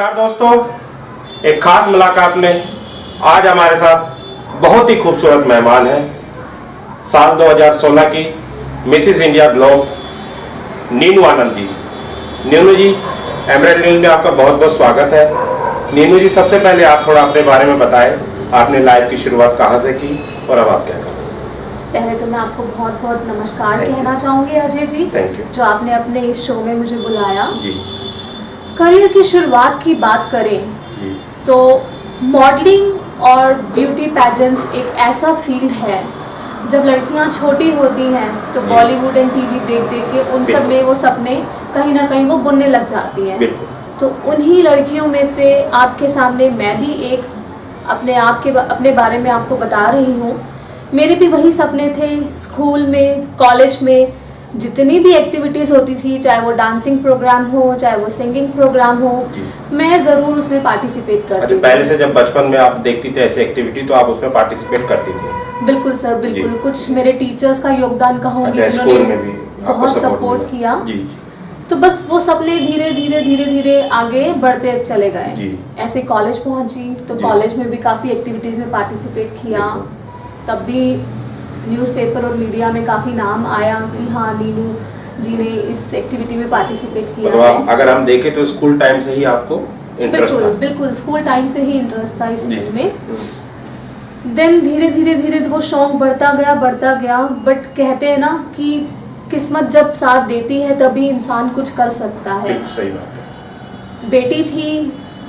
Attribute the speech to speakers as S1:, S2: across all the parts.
S1: नमस्कार दोस्तों, एक खास मुलाकात में आज हमारे साथ बहुत ही खूबसूरत मेहमान हैं। साल 2016 की Mrs India globe Neenu Anand ji. Neenu जी, एमरेल्ड न्यूज़ में आपका बहुत बहुत स्वागत है। नीनू जी, सबसे पहले आप थोड़ा अपने बारे में बताएं, आपने लाइफ की शुरुआत कहाँ से की और अब आप क्या कर रहे हैं।
S2: पहले तो मैं आपको बहुत बहुत नमस्कार कहना चाहूँगी अजय जी,
S1: थैंक यू,
S2: जो आपने अपने इस शो में मुझे बुलाया।
S1: जी
S2: करियर की शुरुआत की बात करें
S1: जी
S2: तो मॉडलिंग और ब्यूटी पैजेंट्स एक ऐसा फील्ड है, जब लड़कियां छोटी होती हैं तो बॉलीवुड एंड टीवी देख देख के उन सब में वो सपने कहीं ना कहीं वो बुनने लग जाती हैं। तो उन्हीं लड़कियों में से आपके सामने मैं भी एक अपने बारे में आपको बता रही हूँ। मेरे भी वही सपने थे। स्कूल में, कॉलेज में जितनी भी एक्टिविटीज़ होती थी, चाहे वो डांसिंग प्रोग्राम हो, चाहे वो सिंगिंग प्रोग्राम हो, मैं ज़रूर उसमें पार्टिसिपेट करती थी।
S1: पहले से जब बचपन में आप देखती थी ऐसी एक्टिविटी तो आप उसमें पार्टिसिपेट करती थी?
S2: बिल्कुल सर, बिल्कुल। कुछ मेरे टीचर्स का योगदान कहूँगी,
S1: जिन्होंने भी
S2: बहुत सपोर्ट किया। तो बस वो सपने धीरे धीरे आगे बढ़ते चले गए। ऐसे कॉलेज पहुंची तो कॉलेज में भी काफ़ी एक्टिविटीज़ में पार्टिसिपेट किया। तब भी न्यूज़पेपर और मीडिया में काफ़ी नाम आया कि हाँ, नीनू जी ने इस एक्टिविटी में पार्टिसिपेट किया है।
S1: अगर हम देखें तो स्कूल टाइम से ही आपको इंटरेस्ट था?
S2: बिल्कुल, स्कूल टाइम से ही इंटरेस्ट था इस फील्ड में। देन धीरे धीरे वो शौक बढ़ता गया। बट कहते हैं ना कि किस्मत जब साथ देती है तभी इंसान कुछ कर सकता है।
S1: सही बात है।
S2: बेटी थी,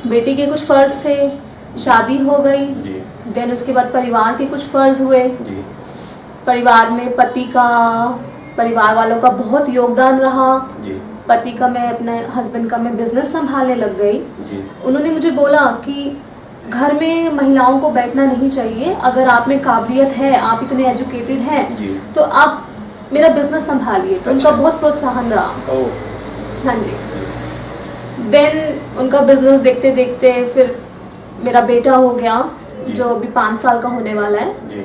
S2: बेटी के कुछ फर्ज थे, शादी हो गई। देन उसके बाद परिवार के कुछ फर्ज हुए। परिवार में परिवार वालों का बहुत योगदान रहा। पति का, मैं अपने हस्बैंड का मैं बिजनेस संभालने लग गई। उन्होंने मुझे बोला कि घर में महिलाओं को बैठना नहीं चाहिए, अगर आप में काबिलियत है, आप इतने एजुकेटेड हैं, तो आप मेरा बिजनेस संभालिए। तो उनका बहुत प्रोत्साहन रहा। हाँ जी। देन उनका बिजनेस देखते देखते फिर मेरा बेटा हो गया, जो अभी 5 साल का होने वाला है।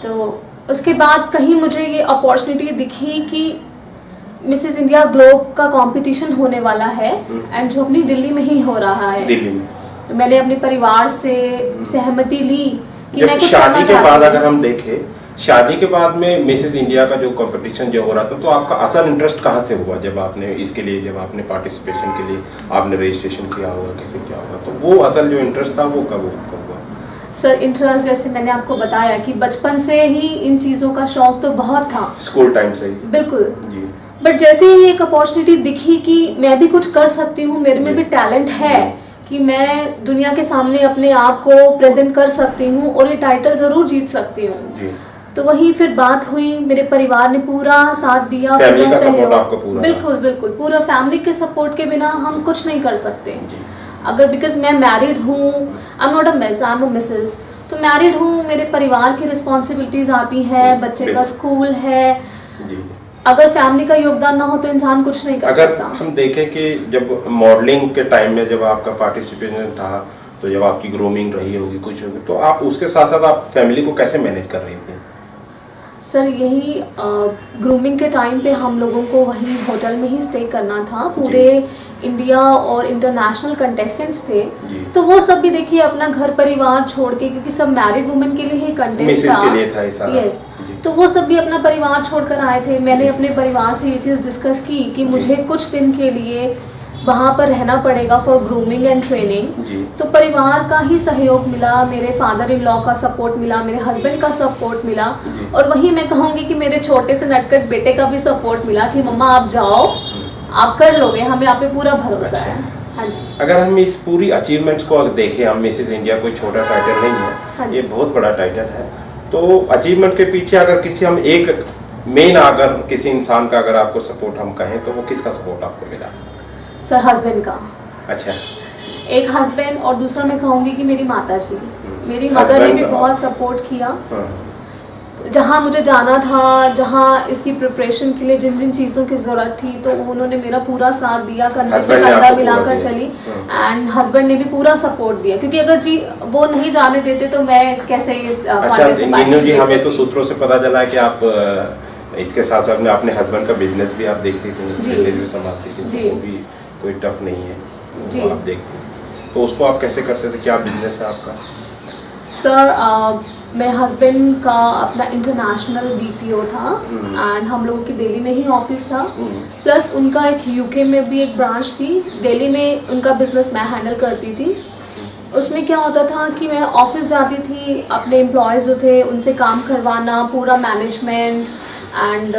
S2: तो उसके बाद कहीं मुझे ये अपॉर्चुनिटी दिखी कि मिसेस इंडिया ग्लोब का कंपटीशन होने वाला है, एंड जो अपनी दिल्ली में ही हो रहा है।
S1: दिल्ली में
S2: मैंने अपने परिवार से सहमति ली कि मैं कुछ
S1: शादी के बाद, अगर हम देखें शादी के बाद में मिसेस इंडिया का जो कंपटीशन जो हो रहा था, तो आपका असल इंटरेस्ट कहाँ से हुआ? जब आपने पार्टिसिपेशन के लिए आपने रजिस्ट्रेशन किया होगा, कैसे किया होगा, तो वो असल जो इंटरेस्ट था वो कब हुआ?
S2: सर, इंटरेस्ट जैसे मैंने आपको बताया कि बचपन से ही इन चीजों का शौक तो बहुत था,
S1: स्कूल टाइम से ही।
S2: बिल्कुल जी। बट जैसे ही एक अपॉर्चुनिटी दिखी कि मैं भी कुछ कर सकती हूँ, मेरे में भी टैलेंट है कि मैं दुनिया के सामने अपने आप को प्रेजेंट कर सकती हूँ और ये टाइटल जरूर जीत सकती हूँ, तो वही फिर बात हुई। मेरे परिवार ने पूरा साथ दिया,
S1: फैमिली का सपोर्ट आपको पूरा?
S2: बिल्कुल, पूरा फैमिली के सपोर्ट के बिना हम कुछ नहीं कर सकते। अगर बिकॉज मैं मैरिड हूँ, I am not a miss, I am a Mrs, तो मैरिड हूँ, मेरे परिवार की रिस्पॉन्सिबिलिटीज आती है, बच्चे का स्कूल है। अगर फैमिली का योगदान ना हो तो इंसान कुछ नहीं कर सकता।
S1: अगर हम देखें कि जब मॉडलिंग के टाइम में जब आपका पार्टिसिपेशन था, तो जब आपकी ग्रूमिंग रही होगी, कुछ होगी, तो आप उसके साथ साथ आप फैमिली को कैसे मैनेज कर रही थी?
S2: सर, यही ग्रूमिंग के टाइम पे हम लोगों को वही होटल में ही स्टे करना था। पूरे इंडिया और इंटरनेशनल कंटेस्टेंट्स थे, तो वो सब भी देखिए अपना घर परिवार छोड़ के, क्योंकि सब मैरिड वुमेन के लिए ही कंटेस्ट था। यस, तो वो सब भी अपना परिवार छोड़कर आए थे। मैंने अपने परिवार से ये चीज़ डिस्कस की कि मुझे कुछ दिन के लिए वहाँ पर रहना पड़ेगा फॉर ग्रूमिंग एंड ट्रेनिंग। तो परिवार का ही सहयोग मिला, मेरे फादर इन लॉ का सपोर्ट मिला, मेरे हस्बैंड का सपोर्ट मिला, और वहीं मैं कहूँगी कि मेरे छोटे से नटखट बेटे का भी सपोर्ट मिला कि मम्मा आप जाओ, आप कर लोगे, हमें आप पे पूरा भरोसा है। हाँ जी।
S1: अगर हम इस पूरी अचीवमेंट्स को देखें, हम मिसेस इंडिया कोई छोटा टाइटल नहीं है, ये बहुत बड़ा टाइटल है। तो अचीवमेंट के पीछे अगर एक मेन अगर किसी इंसान का अगर आपको सपोर्ट हम कहें, तो वो किसका सपोर्ट आपको मिला?
S2: सर, हस्बैंड का।
S1: अच्छा।
S2: एक हस्बैंड, और दूसरा मैं कहूँगी कि मेरी माता जी, मेरी मदर ने भी बहुत सपोर्ट किया। जहाँ मुझे जाना था, जहाँ इसकी प्रिपरेशन के लिए जिन जिन चीज़ों की ज़रूरत थी, तो उन्होंने मेरा पूरा साथ दिया, कंधे से कंधा मिलाकर चली। एंड हस्बैंड ने भी पूरा सपोर्ट दिया, क्योंकि अगर जी वो नहीं जाने देते तो मैं कैसे
S1: नीनू जी, हमें तो सूत्रों से पता चला कि आप इसके साथ साथ में अपने हस्बैंड का बिजनेस भी आप देखती थी, बिजनेस भी संभालती थी, वो भी कोई टफ नहीं है, वो आप देखती। तो उसको आप कैसे करते थे, क्या बिजनेस है आपका?
S2: सर मेरे हस्बैंड का अपना इंटरनेशनल बीपीओ था एंड हम लोगों की दिल्ली में ही ऑफिस था, प्लस उनका एक यूके में भी एक ब्रांच थी। दिल्ली में उनका बिजनेस मैं हैंडल करती थी। उसमें क्या होता था कि मैं ऑफिस जाती थी, अपने एम्प्लॉयज़ जो थे उनसे काम करवाना, पूरा मैनेजमेंट एंड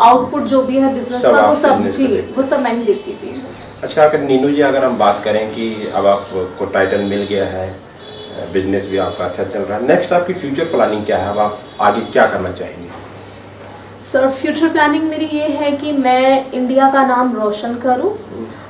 S2: आउटपुट जो भी है बिजनेस
S1: सब
S2: का
S1: आप
S2: वो सब
S1: business
S2: जी
S1: का देखते
S2: वो सब मैं ही देखती थी।
S1: अच्छा, अगर नीनू जी अगर हम बात करें कि अब आपको टाइटल मिल गया है, बिजनेस भी आपका अच्छा चल रहा है, नेक्स्ट आपकी फ्यूचर प्लानिंग क्या है? अब आप आगे क्या करना चाहेंगे?
S2: सर फ्यूचर प्लानिंग मेरी ये है कि मैं इंडिया का नाम रोशन करूं।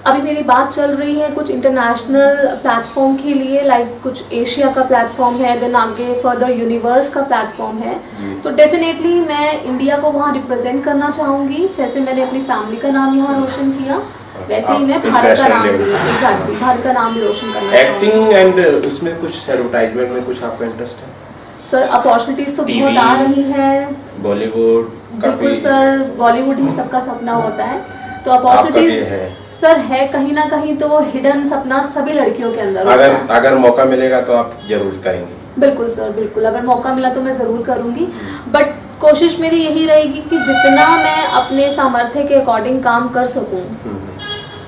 S2: अभी मेरी बात चल रही है कुछ इंटरनेशनल प्लेटफॉर्म के लिए, लाइक कुछ एशिया का प्लेटफॉर्म है, देन आगे फर्दर यूनिवर्स का प्लेटफॉर्म है। तो डेफिनेटली मैं इंडिया को वहाँ रिप्रेजेंट करना चाहूँगी। जैसे मैंने अपनी फैमिली का नाम यहाँ रोशन किया, वैसे ही मैं भारत का नाम भी, एग्जैक्टली भारत का नाम भी रोशन करना चाहूँगी।
S1: एक्टिंग एंड उसमें कुछ एडवर्टाइजमेंट में कुछ आपका इंटरेस्ट है?
S2: सर अपॉर्चुनिटीज तो
S1: TV,
S2: बहुत आ रही है।
S1: बॉलीवुड
S2: बिल्कुल सर, बॉलीवुड ही सबका सपना होता है, तो
S1: आपका भी
S2: अपॉर्चुनिटीज
S1: है?
S2: सर है कहीं ना कहीं, तो हिडन सपना सभी लड़कियों के अंदर होता है।
S1: अगर मौका मिलेगा तो आप जरूर करेंगे?
S2: बिल्कुल सर, बिल्कुल, अगर मौका मिला तो मैं ज़रूर करूँगी। बट कोशिश मेरी यही रहेगी कि जितना मैं अपने सामर्थ्य के अकॉर्डिंग काम कर सकूँ,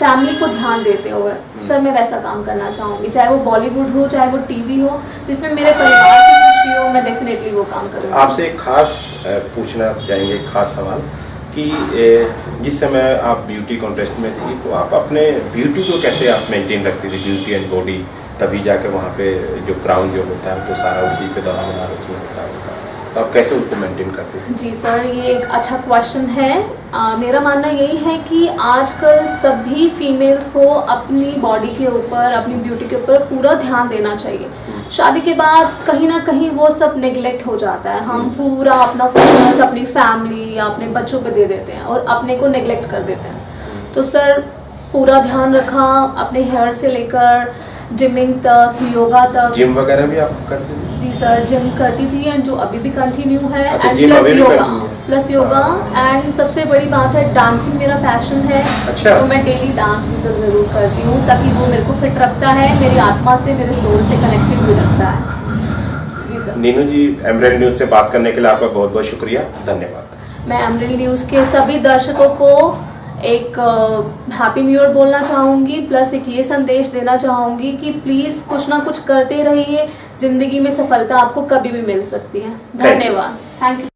S2: फैमिली को ध्यान देते हुए, सर मैं वैसा काम करना चाहूँगी। चाहे वो बॉलीवुड हो, चाहे वो टीवी हो, जिसमें मेरे परिवार की खुशी हो, मैं डेफिनेटली वो काम करूँगी।
S1: आपसे एक खास पूछना चाहेंगे, एक खास सवाल कि जिस समय आप ब्यूटी कॉन्टेस्ट में थी तो आप अपने ब्यूटी को कैसे आप मेंटेन रखती थी, ब्यूटी एंड बॉडी, तभी जाके वहाँ पे जो क्राउन जो होता है वो सारा उसी पे दौरान उसमें होता है, तो आप कैसे उसको मेंटेन करते थे?
S2: जी सर, ये एक अच्छा क्वेश्चन है। मेरा मानना यही है कि आजकल सभी फीमेल्स को अपनी बॉडी के ऊपर, अपनी ब्यूटी के ऊपर पूरा ध्यान देना चाहिए। शादी के बाद कहीं ना कहीं वो सब नेग्लेक्ट हो जाता है। हम पूरा अपना फोकस अपनी फैमिली या अपने बच्चों पे दे देते हैं और अपने को नेग्लेक्ट कर देते हैं। तो सर पूरा ध्यान रखा, अपने हेयर से लेकर जिमिंग तक, योगा तक।
S1: जिम वगैरह भी आप करते थे?
S2: जी सर, जिम करती थी एंड जो अभी भी कंटिन्यू है,
S1: अच्छा,
S2: एंड
S1: जिम अभी भी
S2: प्लस
S1: continue है?
S2: प्लस योगा एंड सबसे बड़ी बात है डांसिंग मेरा पैशन है।
S1: अच्छा।
S2: तो मैं डेली डांस भी सर ज़रूर करती हूँ, ताकि वो मेरे को फिट रखता है, मेरी आत्मा से, मेरे सोल से कनेक्टेड भी रखता है। जी सर।
S1: नीनू जी, एमरेल्ड न्यूज़ से बात करने के लिए आपका बहुत बहुत शुक्रिया, धन्यवाद।
S2: मैं एमरेल्ड न्यूज़ के सभी दर्शकों को एक हैप्पी न्यू ईयर बोलना चाहूँगी, प्लस एक ये संदेश देना चाहूँगी कि प्लीज़ कुछ ना कुछ करते रहिए, ज़िंदगी में सफलता आपको कभी भी मिल सकती है। धन्यवाद, थैंक यू।